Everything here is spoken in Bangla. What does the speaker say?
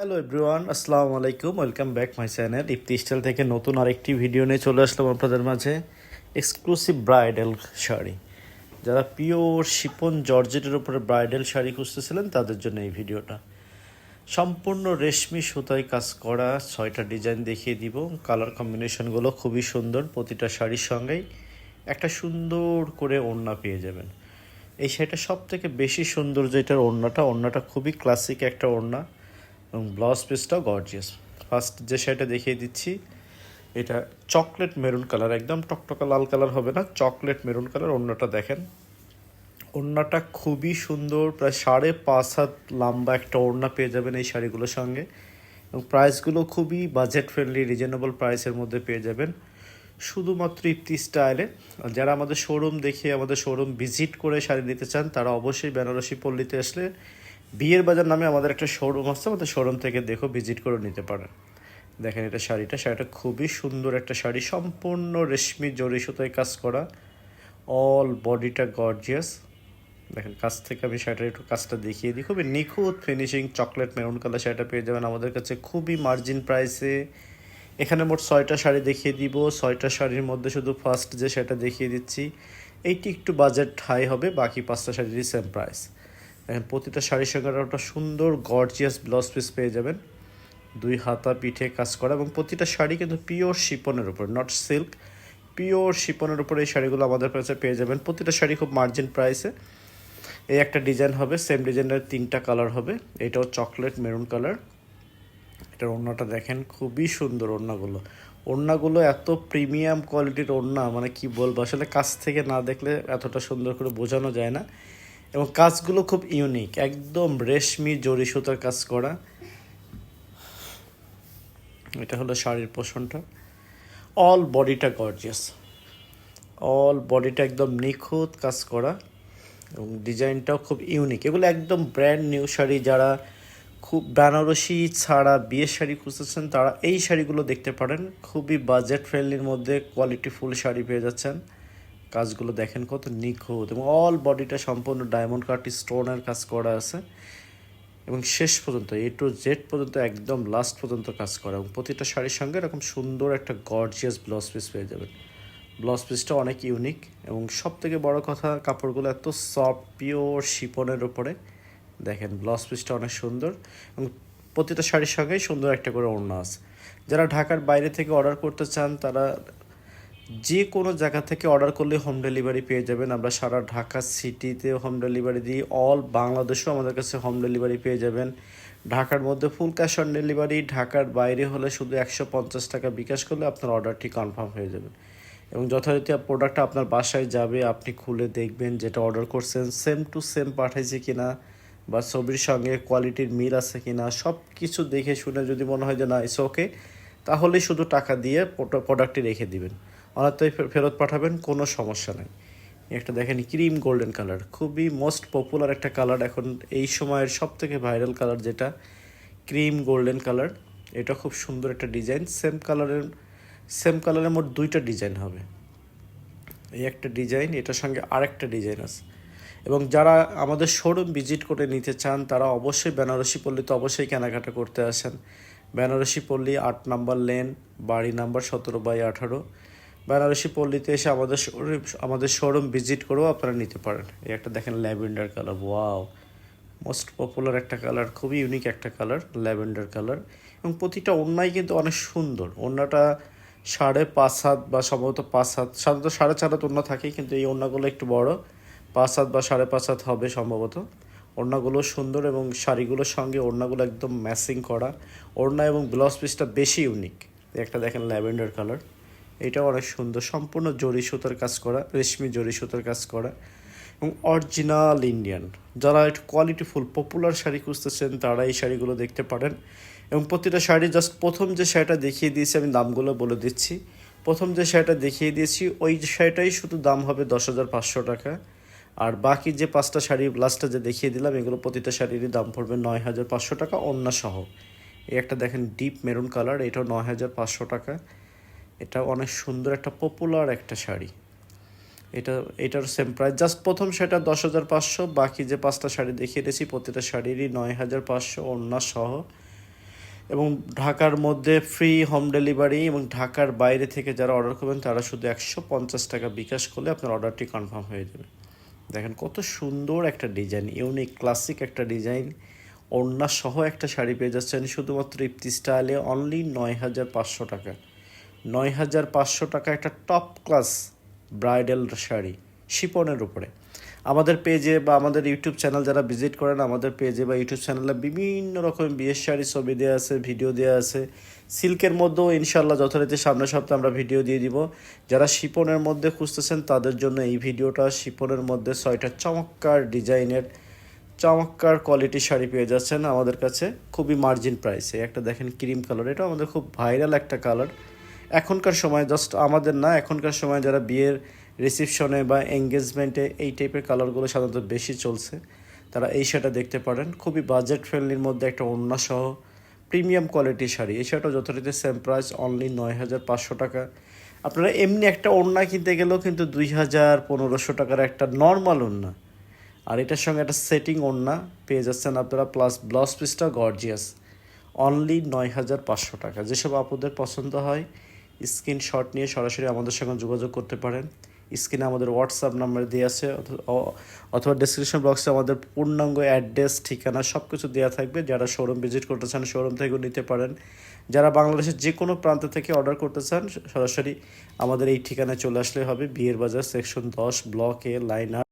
হ্যালো এভরিওয়ান, আসসালামু আলাইকুম। Welcome back my channel Ifti style থেকে নতুন আরেকটি ভিডিও নিয়ে চলে আসলাম আপনাদের মাঝে। এক্সক্লুসিভ ব্রাইডাল শাড়ি, যারা পিওর শিপন জর্জেটের উপরে ব্রাইডাল শাড়ি খুঁজতেছিলেন তাদের জন্য এই ভিডিওটা। সম্পূর্ণ রেশমি সুতায় কাজ করা 6টা ডিজাইন দেখিয়ে দিব। কালার কম্বিনেশনগুলো খুবই সুন্দর। প্রতিটা শাড়ির সঙ্গেই একটা সুন্দর করে ওড়না পেয়ে যাবেন। এই শাড়িটা সব থেকে বেশি সুন্দর যেটার ওড়নাটা খুবই ক্লাসিক একটা ওড়না এবং ব্লাউজ পিসটাও গর্জিয়াস। ফার্স্ট যে শাড়িটা দেখিয়ে দিচ্ছি, এটা চকলেট মেরুন কালার, একদম টকটকা লাল কালার হবে না, চকলেট মেরুন কালার। ওড়নাটা দেখেন, ওড়নাটা খুবই সুন্দর। প্রায় 5.5 হাত লম্বা একটা ওড়না পেয়ে যাবেন এই শাড়িগুলোর সঙ্গে, এবং প্রাইসগুলো খুবই বাজেট ফ্রেন্ডলি, রিজনেবল প্রাইসের মধ্যে পেয়ে যাবেন শুধুমাত্র ইফতি স্টাইলে। যারা আমাদের শোরুম দেখে, আমাদের শোরুম ভিজিট করে শাড়ি নিতে চান, তারা অবশ্যই বেনারসি পল্লীতে আসলে বিয়ের বাজার নামে আমাদের একটা শোরুম আছে, আমাদের শোরুম থেকে ভিজিট করে নিতে পারেন। দেখেন এটা শাড়িটা খুবই সুন্দর একটা শাড়ি, সম্পূর্ণ রেশমি জরি সুতায় কাজ করা, অল বডিটা গর্জিয়াস। দেখেন কাছ থেকে আমি শাড়িটার একটু কাজটা দেখিয়ে দিই। খুবই নিখুঁত ফিনিশিং, চকলেট মেরুন কালার শাড়িটা পেয়ে যাবেন আমাদের কাছে খুবই মার্জিন প্রাইসে। এখানে মোট 6টা শাড়ি দেখিয়ে দিব। 6টা শাড়ির মধ্যে শুধু ফার্স্ট যে শাড়িটা দেখিয়ে দিচ্ছি এইটি একটু বাজেট হাই হবে, বাকি 5টা শাড়িরই সেম প্রাইস। দেখেন প্রতিটা শাড়ির সঙ্গে একটা সুন্দর গর্জিয়াস ব্লাউজ পিস পেয়ে যাবেন, 2 হাতা পিঠে কাজ করা, এবং প্রতিটা শাড়ি কিন্তু পিওর শিপনের উপর, নট সিল্ক, পিওর শিপনের উপর এই শাড়িগুলো আমাদের কাছে পেয়ে যাবেন। প্রতিটা শাড়ি খুব মার্জিন প্রাইসে। এই একটা ডিজাইন হবে, সেম ডিজাইনের 3টা কালার হবে। এটাও চকলেট মেরুন কালার। এটার ওড়নাটা দেখেন, খুবই সুন্দর ওড়নাগুলো এত প্রিমিয়াম কোয়ালিটির ওড়না, মানে কি বলবো, আসলে কাছ থেকে না দেখলে এতটা সুন্দর করে বোঝানো যায় না। এবং কাজগুলো খুব ইউনিক, একদম রেশমি জরি সুতার কাজ করা। এটা হলো শাড়ির পোষণটা, অল বডিটা গর্জিয়াস, অল বডিটা একদম নিখুঁত কাজ করা, এবং ডিজাইনটাও খুব ইউনিক। এগুলো একদম ব্র্যান্ড নিউ শাড়ি। যারা খুব বেনারসি ছাড়া বিয়ের শাড়ি খুঁজতেছেন, তারা এই শাড়িগুলো দেখতে পারেন। খুবই বাজেট ফ্রেন্ডলির মধ্যে কোয়ালিটিফুল শাড়ি পেয়ে যাচ্ছেন। কাজগুলো দেখেন কত নিখুঁত, এবং অল বডিটা সম্পূর্ণ ডায়মন্ড কাট স্টোনের কাজ করা আছে, এবং শেষ পর্যন্ত A to Z পর্যন্ত একদম লাস্ট পর্যন্ত কাজ করা। এবং প্রতিটা শাড়ির সঙ্গে এরকম সুন্দর একটা গর্জিয়াস ব্লাউজ পিস পেয়ে যাবেন। ব্লাউজ পিসটা অনেক ইউনিক, এবং সব থেকে বড় কথা, কাপড়গুলো এত সফট, পিওর শিপনের উপরে। দেখেন ব্লাউজ পিসটা অনেক সুন্দর, এবং প্রতিটা শাড়ির সঙ্গেই সুন্দর একটা করে ওড়না আছে। যারা ঢাকার বাইরে থেকে অর্ডার করতে চান, তারা যে কোনো জায়গা থেকে অর্ডার করলে হোম ডেলিভারি পেয়ে যাবেন। আমরা সারা ঢাকা সিটিতে হোম ডেলিভারি দিই, অল বাংলাদেশেও আমাদের কাছে হোম ডেলিভারি পেয়ে যাবেন। ঢাকার মধ্যে ফুল ক্যাশ অন ডেলিভারি, ঢাকার বাইরে হলে শুধু 150 টাকা বিকাশ করলে আপনার অর্ডারটি কনফার্ম হয়ে যাবে, এবং যথারীতি প্রোডাক্টটা আপনার বাসায় যাবে। আপনি খুলে দেখবেন যেটা অর্ডার করছেন সেম টু সেম পাঠাইছে কিনা, বা ছবির সঙ্গে কোয়ালিটির মিল আছে কিনা, সব কিছু দেখে শুনে যদি মনে হয় যে না ইটস ওকে, তাহলেই শুধু টাকা দিয়ে প্রোডাক্টটি রেখে দিবেন, অনাথই ফেরত পাঠাবেন, কোনো সমস্যা নেই। একটা দেখেন ক্রিম গোল্ডেন কালার, খুবই মোস্ট পপুলার একটা কালার এখন এই সময়ের সব থেকে ভাইরাল কালার, যেটা ক্রিম গোল্ডেন কালার। এটা খুব সুন্দর একটা ডিজাইন। সেম কালারের মোট 2টা ডিজাইন হবে। এই একটা ডিজাইন, এটার সঙ্গে আরেকটা ডিজাইন আছে। এবং যারা আমাদের শোরুম ভিজিট করে নিতে চান, তারা অবশ্যই বেনারসি পল্লীতে অবশ্যই কেনাকাটা করতে আসেন। বেনারসি পল্লী 8 নম্বর লেন, বাড়ি নাম্বার 17/18। বেনারসি পল্লীতে এসে আমাদের শোরুম ভিজিট করেও আপনারা নিতে পারেন। এই একটা দেখেন lavender colour, wow, most popular একটা কালার, খুবই ইউনিক একটা কালার, ল্যাভেন্ডার কালার। এবং প্রতিটা ওড়নাই কিন্তু অনেক সুন্দর। ওড়নাটা 5.5 হাত বা সম্ভবত 5 হাত, সাধারণত 4.5 হাত ওড়না থাকে, কিন্তু এই ওড়নাগুলো একটু বড়, 5 হাত বা 5.5 হাত হবে সম্ভবত। ওড়নাগুলো সুন্দর, এবং শাড়িগুলোর সঙ্গে ওড়নাগুলো একদম ম্যাচিং করা। ওড়না এবং ব্লাউজ পিসটা বেশি ইউনিক। একটা দেখেন ল্যাভেন্ডার কালার, এটাও অনেক সুন্দর, সম্পূর্ণ জরি সুতার কাজ করা, রেশমি জরি সুতার কাজ করা, এবং অরিজিনাল ইন্ডিয়ান। যারা একটু কোয়ালিটিফুল পপুলার শাড়ি খুঁজতেছেন, তারা এই শাড়িগুলো দেখতে পারেন। এবং প্রতিটা শাড়ি জাস্ট প্রথম যে শাড়িটা দেখিয়ে দিয়েছি, আমি দামগুলো বলে দিচ্ছি। প্রথম যে শাড়িটা দেখিয়ে দিয়েছি, ওই শাড়িটাই শুধু দাম হবে 10,500 টাকা। আর বাকি যে 5টা শাড়ি লাস্টে যে দেখিয়ে দিলাম, এগুলো প্রতিটা শাড়িরই দাম পড়বে 9,500 টাকা ওড়না সহ। এই একটা দেখেন ডিপ মেরুন কালার, এটাও 9,500 টাকা। এটা অনেক সুন্দর একটা পপুলার একটা শাড়ি। এটার সেম প্রাইস, জাস্ট প্রথম শাড়িটা 10,500, বাকি যে 5টা শাড়ি দেখিয়ে দিয়েছি প্রতিটা শাড়িরই 9,500 ওড়না সহ। এবং ঢাকার মধ্যে ফ্রি হোম ডেলিভারি, এবং ঢাকার বাইরে থেকে যারা অর্ডার করবেন তারা শুধু 150 টাকা বিকাশ করলে আপনার অর্ডারটি কনফার্ম হয়ে যাবে। দেখেন কত সুন্দর একটা ডিজাইন, ইউনিক ক্লাসিক একটা ডিজাইন, ওড়না সহ একটা শাড়ি পেয়ে যাচ্ছেন শুধুমাত্র ইপ্তি স্টাইলে অনলি 9,500 টাকা। 9,500 টাকা একটা টপ ক্লাস ব্রাইডাল শাড়ি শিপনের উপরে। আমাদের পেজে বা আমাদের ইউটিউব চ্যানেল যারা ভিজিট করেন, আমাদের পেজে বা ইউটিউব চ্যানেলে বিভিন্ন রকম বিয়ের শাড়ি ছবি দেওয়া আছে, ভিডিও দেওয়া আছে। সিল্কের মধ্যেও ইনশাল্লাহ যথারীতি সামনের সপ্তাহে আমরা ভিডিও দিয়ে দিব। যারা শিপনের মধ্যে খুঁজতেছেন তাদের জন্য এই ভিডিওটা। শিপনের মধ্যে 6টা চমৎকার ডিজাইনের চমৎকার কোয়ালিটি শাড়ি পেয়ে যাচ্ছেন আমাদের কাছে খুবই মার্জিন প্রাইসে। একটা দেখেন ক্রিম কালার, এটা আমাদের খুব ভাইরাল একটা কালার এখনকার সময়, জাস্ট আমাদের না, এখনকার সময় যারা বিয়ের রিসেপশনে বা এঙ্গেজমেন্টে এই টাইপের কালারগুলো সাধারণত বেশি চলছে, তারা এই শাড়িটা দেখতে পারেন। খুবই বাজেট ফ্রেন্ডলির মধ্যে একটা ওড়না সহ প্রিমিয়াম কোয়ালিটির শাড়ি। এই শাড়িটা যথারীতি সেম প্রাইস অনলি 9,500 টাকা। আপনারা এমনি একটা ওড়না কিনতে গেলেও কিন্তু 2,000-1,500 টাকার একটা নর্মাল ওড়না, আর এটার সঙ্গে একটা সেটিং ওড়না পেয়ে যাচ্ছেন আপনারা, প্লাস ব্লাউজ পিসটা গর্জিয়াস অনলি 9,500 টাকা। যেসব আপুদের পছন্দ হয় স্ক্রিনশট নিয়ে সরাসরি আমাদের সঙ্গে যোগাযোগ করতে পারেন। স্ক্রিনে আমাদের হোয়াটসঅ্যাপ নাম্বার দিয়ে আছে, অথবা ডেসক্রিপশন বক্সে আমাদের পূর্ণাঙ্গ অ্যাড্রেস ঠিকানা সব কিছু দেওয়া থাকবে। যারা শোরুম ভিজিট করতে চান শোরুম থেকেও নিতে পারেন। যারা বাংলাদেশের যে কোনো প্রান্ত থেকে অর্ডার করতে চান সরাসরি আমাদের এই ঠিকানায় চলে আসলে হবে। বিয়ের বাজার সেকশন 10 ব্লক এ লাইন